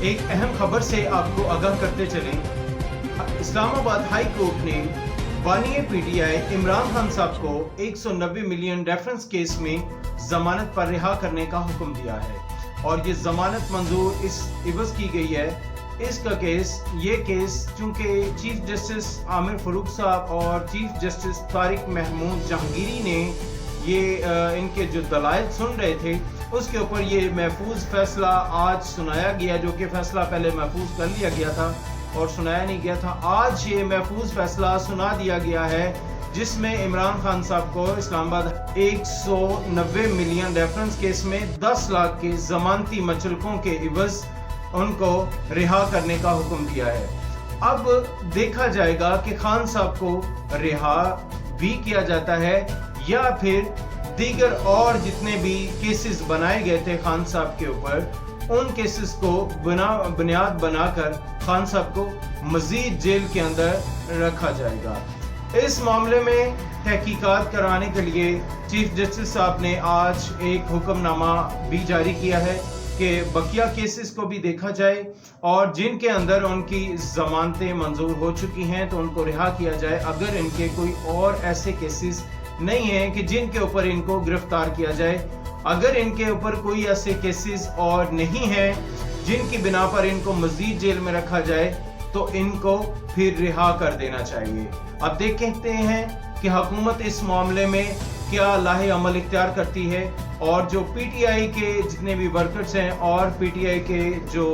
ایک اہم خبر سے آپ کو آگاہ کرتے چلیں۔ اسلام آباد ہائی کورٹ نے بانی P T I Imran Khan صاحب کو 190 ملین ریفرنس کیس میں ضمانت پر رہا کرنے کا حکم دیا ہے اور یہ ضمانت منظور اس عوض کی گئی ہے۔ اس کا یہ کیس چونکہ چیف جسٹس عامر فاروق صاحب اور چیف جسٹس طارق محمود جہانگیری نے یہ ان کے جو دلائل سن رہے تھے اس کے اوپر یہ محفوظ فیصلہ آج سنایا گیا، جو کہ فیصلہ پہلے محفوظ کر لیا گیا تھا اور سنایا نہیں گیا تھا۔ آج یہ محفوظ فیصلہ سنا دیا گیا ہے جس میں عمران خان صاحب کو اسلام آباد 190 ملین ریفرنس کیس میں 10 لاکھ کے ضمانتی مچلکوں کے عوض ان کو رہا کرنے کا حکم دیا ہے۔ اب دیکھا جائے گا کہ خان صاحب کو رہا بھی کیا جاتا ہے یا پھر دیگر اور جتنے بھی کیسز بنائے گئے تھے خان صاحب کے اوپر، ان کیسز کو بنیاد بنا کر خان صاحب کو مزید جیل کے اندر رکھا جائے گا۔ اس معاملے میں تحقیقات کرانے کے لیے چیف جسٹس صاحب نے آج ایک حکم نامہ بھی جاری کیا ہے کہ بقیہ کیسز کو بھی دیکھا جائے اور جن کے اندر ان کی ضمانتیں منظور ہو چکی ہیں تو ان کو رہا کیا جائے، اگر ان کے کوئی اور ایسے کیسز نہیں ہیں کہ جن کے اوپر ان کو گرفتار کیا جائے۔ اگر ان کے اوپر کوئی ایسے کیسز اور نہیں ہیں جن کی بنا پر ان کو مزید جیل میں رکھا جائے تو ان کو پھر رہا کر دینا چاہیے۔ اب دیکھتے ہیں کہ حکومت اس معاملے میں کیا لاہ عمل اختیار کرتی ہے اور جو پی ٹی آئی کے جتنے بھی ورکرز ہیں اور پی ٹی آئی کے جو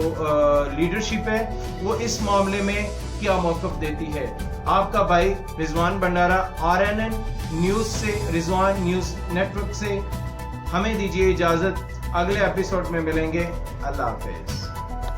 لیڈرشپ ہے وہ اس معاملے میں کیا موقف دیتی ہے۔ آپ کا بھائی رضوان بنڈارا، RNN نیوز سے، رضوان نیوز نیٹ ورک سے۔ ہمیں دیجیے اجازت، اگلے ایپیسوڈ میں ملیں گے۔ اللہ حافظ۔